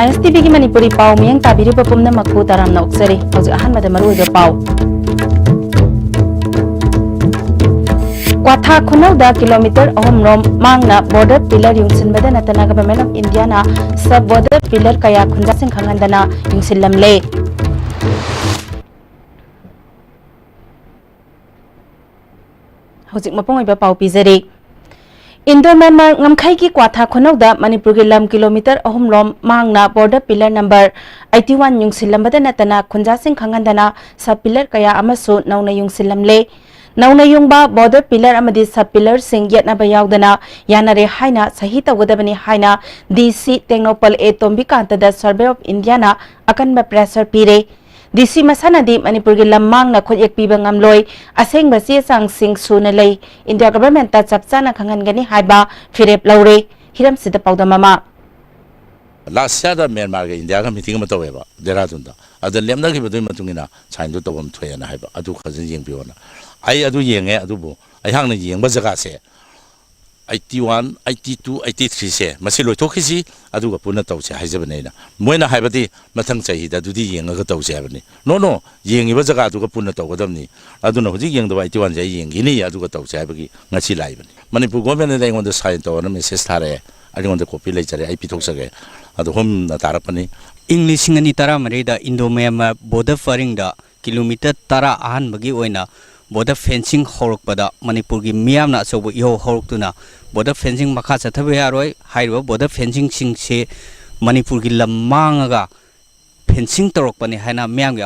ISTV की मणिपुरी पाव मियंग ताबिरी पपुमना मकू ताराम नौक्सरी हौजिक अहनबद मरुइगा पाव क्वाथा खुनौदा kilometre अहमरोम मांगना बॉर्डर पिलर युंगसिनबदा नतना गवर्नमेंट ऑफ इंडिया ना सब बॉर्डर पिलर कया खुंजासिंग खंगंदना युंगसिलमले हौजिक मपोंगइबा पाव पिजरी इंडो म्यांमार ngमखाई की क्वाथा खुनौदा मणिपुर की लम किलोमीटर अहमरोम मांगना बॉर्डर पिलर नंबर 81 युंगसिलमबदा नतना खुंजासिंग खंगंदना सब पिलर कया अमसु नौना युंगसिलमले नौना युंगबा बॉर्डर पिलर अमदी सब पिलर सिंग यत्नबा यावदना यानरे हाइना सही तवगदबनी हाइना डीसी टेक्नोपल ए तोंबिकांतदा सर्वे ऑफ इंडिया ना अकनबा प्रेशर पीरे डीसी मसानदी मणिपुर की लम्मांगना खुद पीबा ngamloi असेंगबा चेचांग सिंग सुना लै इंडिया गवर्नमेंट ता चपचाना खंगनगनी हाइबा फिरेप लौरे हिरम सिदा पौदममा लास्ट ईयर म्यांमार के इंडिया का मीटिंग में तवेबा देहरादून दा अद लेमनगिबदुई मतुंगिना साइन दो तबम थोयना हाइबा अदु खजन येंबियोना आई अदु येंगे अदुबो अयहांगना येंबा जगह से 81 82 83 से मसी लोइथोखिसि अदुगा पुना तौसे हाइजबनेना मोइना हाइबदि मथंग चाहि दा दुदि येंगा तौसे हाबनि नो येंगिबा जगह अदुगा पुना तौगदमनि अदुना हुजि येंदबा 81 जे येंगिनि अदुगा तौसे हाबगि ngasi लाइबनि मणिपुर गवर्नमेंट ने इंगोंद साइन तौना मेसेज थारे अदिगोंद कॉपी लेचरे आई पिथोकसगे अदु होम ना तारपनि English ngani tara marida indo myanmar border faring da kilometer tara ahan bagi oina border fencing horokpada manipur gi miyamna asobo yo horoktuna border fencing makha chathabe yaroi hairo border fencing sing se manipur gi lamanga fencing torokpani haina miyam gi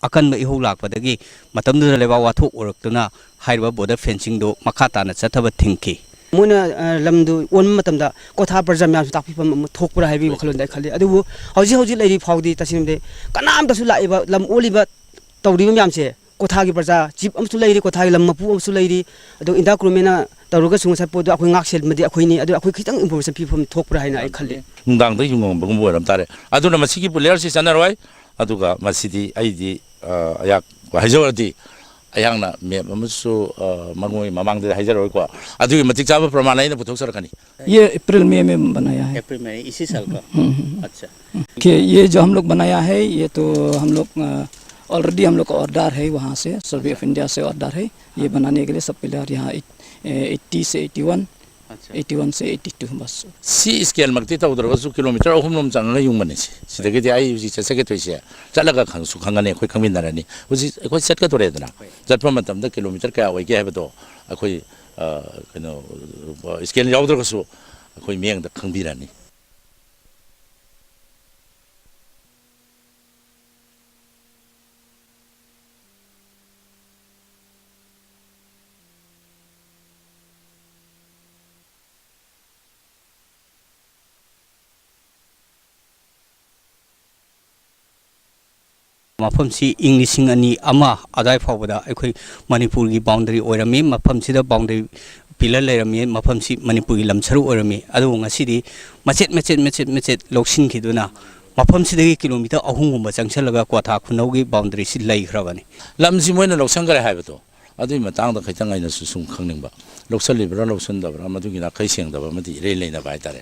akan ba ihu lakpadagi matamdu leba wathok oroktuna hairo border fencing do makha tana chathaba thingki मोना लमदु ओन मतमदा कोथा प्रजा म्याम ताकपिपम थोकपुरा हाइबि वखलोन दाइ खले अदुबु हौजि हौजि लैरि फाउदि तसिमदे कनाम तसु Laiba lump ओलिबा तौरिबा म्यामसे कोथागी प्रजा चिप अमसु लैरि कोथागी लम मपु अमसु लैरि अदु इंदा क्रुमेना तरुगा सुंग सपोदु अखोइ ngakсel मदि अखोइनि अदु अखोइ खितंग इन्फॉर्मेशन पिफम थोकपुरा हाइना आई खले नुंदांग दै युंगम बगम बोरम तारे अदुना मसिगी प्लेयर सि सनरवाय अदुगा मसिदि आइदि अयाक हाइजवरदि अयहांना मेप अमसु मंगोई ममांग दे हाइजरoi को अदुगी मतिक चाबा प्रमाण आइना पुथोकसरकनी ये अप्रैल मई में बनाया है अप्रैल में इसी साल का अच्छा कि ये जो हम लोग बनाया है ये तो हम लोग ऑलरेडी हम लोग का ऑर्डर है वहाँ से सर्वे ऑफ इंडिया से ऑर्डर है ये बनाने के लिए सब पिलर यहाँ 80 से 81 81 से 82 बस सी स्केल मक्ति तौदरगसु किलोमीटर अहुमनम चांगना युंगमने सिदगेदि आई हुजि चसगे तोइसे चलगा खंगसु खंगने अखोइ खंमिनारनि हुजि अखोइ चटका तोरेदना जटपा मतमदा किलोमीटर क्या ओइगे हैबदो अखोइ कनो स्केल यावदरगसु अखोइ मेंगदा खंबिरानि मफम सी इंग्लिशिंग अनि अमा अदाय फावदा अखोइ मणिपुर की बाउंड्री ओरमी मफम सिदा बाउंड्री पिलर लेरमी मफम सी मणिपुर की लमसरु ओरमी अदु ngasidi मचेत लोक्सिन खिदुना मफम सिदगी किलोमीटर अहुंगुम चंगसलगा क्वाथा खुनौगी बाउंड्री सि लैख्रबनी लमसि मोइना लोक्संगरे हाइबतो अदुइ मतंगदा खैतंग आइना सुसुम खंगनिंबा लोक्सलिब्रा लोक्सनदब्रा मदुगिना खैसेंगदबा मदि इरे लेना बाइतारे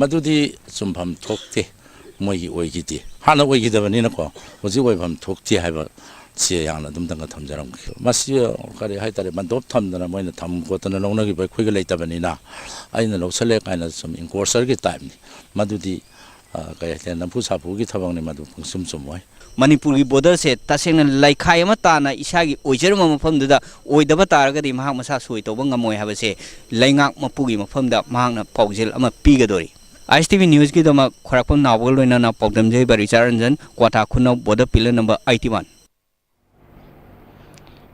मदुदि सुमफम थोकते मोइगी ओइगिदि हाना ओइगिदबनि नको होजि ओइफम थोकति हाइबा से याना दुम दंग थमजरम मसि करे हाइतारे मनदोप थमदना मोइना थम गोतना नौनगी बै खुइग लेतबनि ना आइना लोसले काइना सम इनकोर्सर की टाइम नि मदुदि कयते नफु साफु की थबंगनि मदु फंगसुम सुमोय मणिपुर की बॉर्डर से तसेंगना लाइखाय अमा ताना इसागी ओइजरम मफमदुदा ओइदबा तारगदि महाग मसा सोइ तोबा ngमोय हाबसे लैंगाक मपुगी मफमदा महागना पाउजेल अमा पीगदोरी ISTV न्यूज़ की दमा खराकपम नावगल लोइना ना पौदम जय बरिचार रंजन क्वाथा खुनौ बॉर्डर पिलर नंबर 81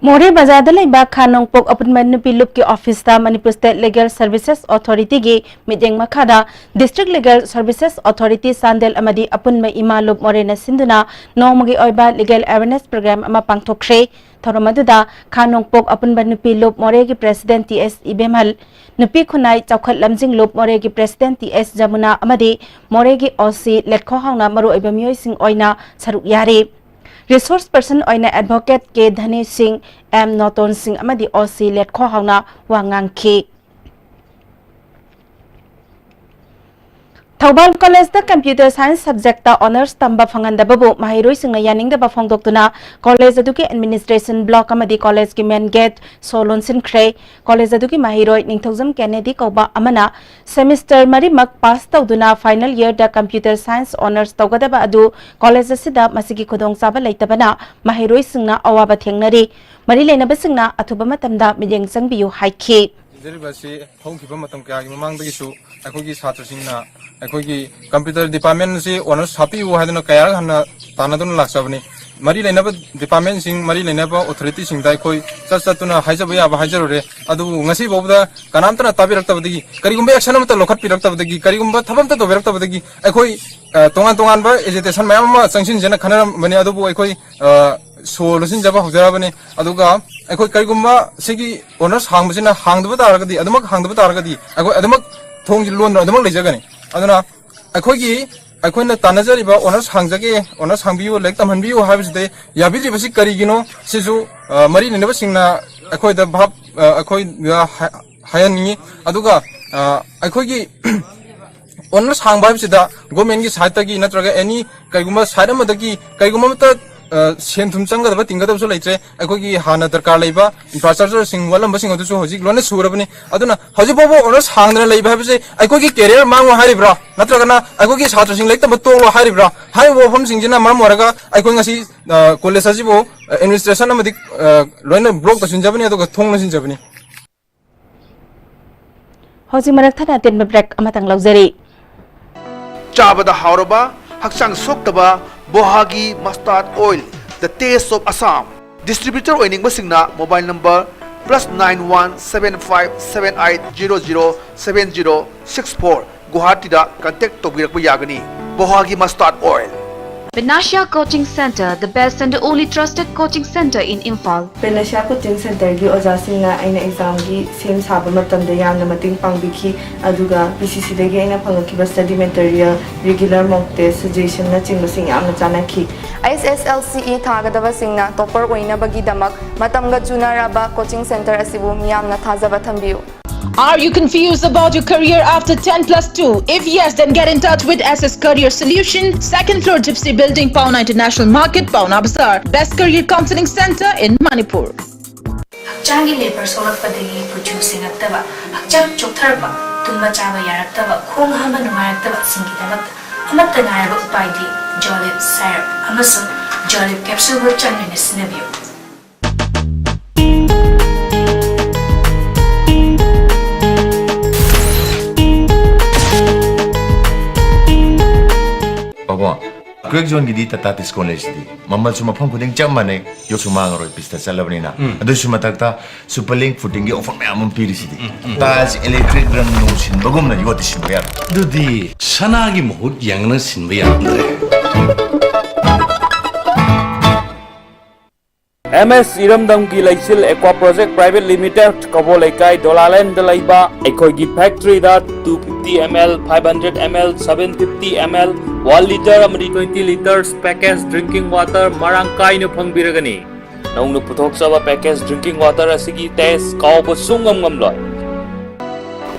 मोरे बाजार लेबा खानोंपोक अपनमेंट नुपी लुप के ऑफिस ता Manipur state legal services authority की मिटिंग मखादा डिस्ट्रिक्ट लीगल सर्विसेज अथॉरिटी सांदेल अमदी अपनमे इमा लुप मोरेना सिंधुना नौमगी ओइबा लीगल अवेयरनेस प्रोग्राम अमा पांगथोखरे थरमदुदा खानोंपोक अपनमेंट नुपी लुप मोरे की प्रेसिडेंट टीएस इबेमल नुपी खुनाई चौखत लमजिंग लुप मोरे की प्रेसिडेंट टीएस जमुना अमदी मोरे की ओसी लेटखो हाउना मरु ओइबा मियोय सिंग ओइना सरुक यारे resource person ओइना advocate K Dhani Singh M Noton Singh अमदी ओसी लेटखो हाउना वांगांखी Thawbal College the Computer Science subject ta honors tamba phangandababu mahiroi singna yaningdaba phongdoktuna college aduki administration block amadi college ki main gate solon sinkhre college aduki mahiroi ningthojam Kennedy kauba amana semester mari mak pass tawduna final year da computer science honors tawgadaba adu college asida masigi khodong chaba leitabana mahiroi singna awaba thengnari mari lenaba singna athuba matamda mijeng changbiyu haikhi Jeribasi home keeper matam kaya mamang bagi su aku gi satu singna aku gi computer department si honors happy wo hadno kaya hana tanadun laksabani mari lainaba department sing mari lainaba authority sing dai koi satuna haijaba ba haijarore adu ngasi bobda kanamtana tabirakta badagi karigumba action mata lokhat pirakta badagi karigumba thabam ta doberakta badagi akoi tongan ba agitation mayam ma sangsin jena khana mani adu bo akoi solution jaba hojabani aduga akoi karigumba sigi honors hangbasina hangdaba taragadi adumak hangdaba taragadi akoi adumak thongji lon adumak leijagani aduna aikoina tanajariba honors hangjage honors hangbiu lek tamhanbiu habisde yabili basi karigino sisu mari neneba singna aikoida bhab akoi hayani aduga aikoigi honors hangba habisida government gi side gi natraga any kaiguma side amadagi kaiguma mata senthum changada tingada so leitre aikogi hana darkar leiba infrastructure sing walam basing adu so hojik lone surabani aduna hoji bobo honors hangna leiba habise aikogi career mangu haribra natragana aikogi chhatra sing lekta tolo haribra hai wo phom sing jina maram waraga aikoi ngasi college ajibo administration amadi lone block ta sinjabani aduga thongna sinjabani hoji marak thana ten break amatang laujari Chabada Hauraba, Haksang Soktaba, Bohagi Mustard Oil, the taste of Assam. Distributor Oining Basingna, mobile number +917578007064. Guwahati da contact to Yagani. Bohagi Mustard Oil. Benasha Coaching Center, the best and the only trusted coaching center in Imphal. Benasha Coaching Center gi ojasingna aina exam gi sem saba matamda yamna mating pangbikhi aduga BCC dagi aina phangakhiba study material regular mock test suggestion na chingbasing yamna chanakhi SSLCE thagadaba singna topper oina bagi damak matamga junaraba coaching center asibu miyamna thajaba thambiu. Are you confused about your career after 10+2? If yes, then get in touch with SS Career Solution, 2nd floor Gypsy Building, Pauna International Market, Pauna Bazaar. Best Career Counseling Center in Manipur. Hakchangi labor sorakpadagi producing aktaba, hakchang choktarba, tumba chaba yaraktaba, khong hama numayaraktaba singidabak, amatta ngaraba upaidi, Jolib syrup, amasu Jolib capsule wo changne sinabiyo. Greg John gidi Tatis College di mamal suma phang kuding chamane yo suma ngaro pista salabnina adu suma takta superlink footing gi offer mamam pirisi di tas electric rang no sin bagum na yo tisin bayar dudi sanagi mohut yangna sin bayar MS Iramdam ki Laisil Aqua Project Private Limited Kabo Laikai Dolaland Dalaiba Ekoigi Factory da 250 ml 500 ml 750 ml 1 liter amadi 20 liters packaged drinking water marangkai no phangbiragani naungno puthok saba packaged drinking water asigi taste kaubo sungam ngamloi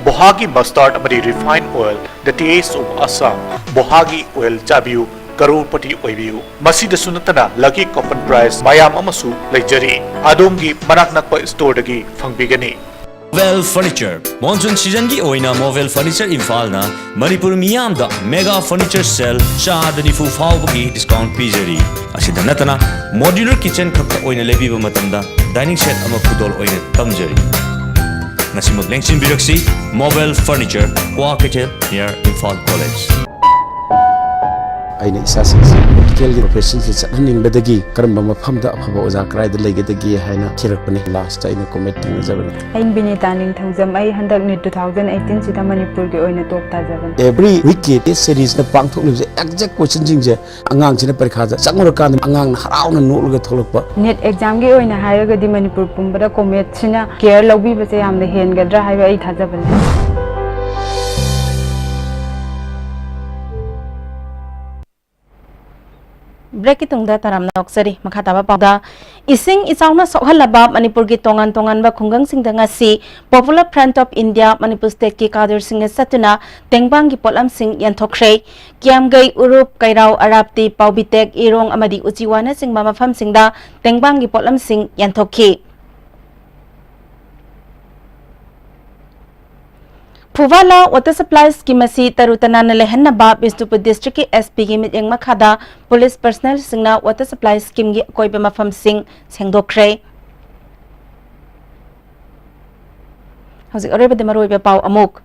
Bohagi Mustard amadi refined oil, the taste of Assam. Bohagi oil Jabiu. Karupati Oibiu. Masida Sunatana, Lucky Coupon Price, Mayam Amasu, Lajari, Adongi, Manaknakpa store dagi, Fangbigani. Movel Furniture. Monsoon season gi oina Movel Furniture Imphal na Manipur Miyam da Mega Furniture Sale Shadani Fu Fawgi discount pizzeria. Asida natana modular kitchen khakta oina lebiba matamda dining set ama kudol oina tamjari. Nasimuk lengsin biraksi Movel Furniture, Waketel near Imphal College. aina isasinsi medical profession se chaning bedagi karamba mafamda afaba oza kraida legadagi haina khirakpani last aina committee jabani ain binita ning thaujam ai handak ni 2018 sida manipur ge oina top ta jaban every week this series na pangthok ni exact question jing je angang sina parikha ja changor kan angang harauna nolga tholokpa net exam ge oina hayaga di manipur pumbada comet sina care lobby base yamna hengadra haiba ai thajaban break की तुंगदा ताराम नौकसरी मखाताबा पाउदा इसिंग इचाउना सोहलबा मणिपुर की तोंगान तोंगान बा खुंगंग सिंह सी popular front of India Manipur state की कादर सिंह सतुना तेंगबांग की पोलम सिंह यंथोख्रे कियामगई उरुप कैराव अराप्ती पाउबिटेक इरोंग अमदी उचिवाना सिंह मफम सिंहदा तेंगबांग की पोलम सिंह यंथोखी फुवाला वाटर सप्लाई स्कीम तरुतना लेहनबा बिष्णुपुर डिस्ट्रिक्ट की एसपी की मिटिंग मखादा पुलिस पर्सनल सिंगना वाटर सप्लाई स्कीम की कोई मफम सिंह सेंगदोख्रे हजिक अरेबदे मरोइबे पाउ अमुक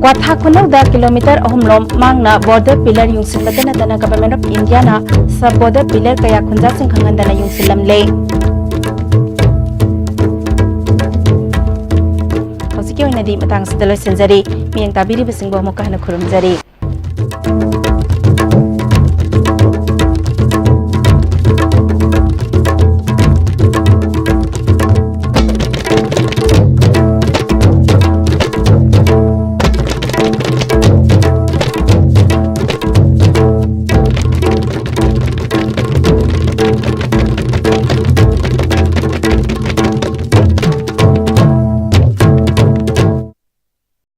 क्वाथा खुनौदा किलोमीटर अहुमलोम मांगना बॉर्डर पिलर युंसिलदना तना गवर्नमेंट ऑफ इंडिया ना सब बॉर्डर पिलर कया खुंजा सिंह खंगंदना युंसिलमले हौसिकी ओइनादी मतंग सिदा लोइसिनजरी मियंग ताबिरिबसिंग बो अमुक हना खुरुमजरी।